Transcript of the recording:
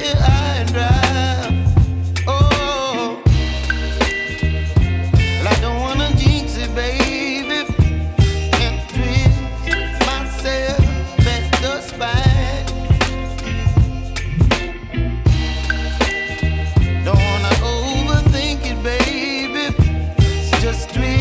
high and dry. Oh, well, I don't wanna jinx it, baby, and twist myself at the spine. Don't wanna overthink it, baby. It's just twist.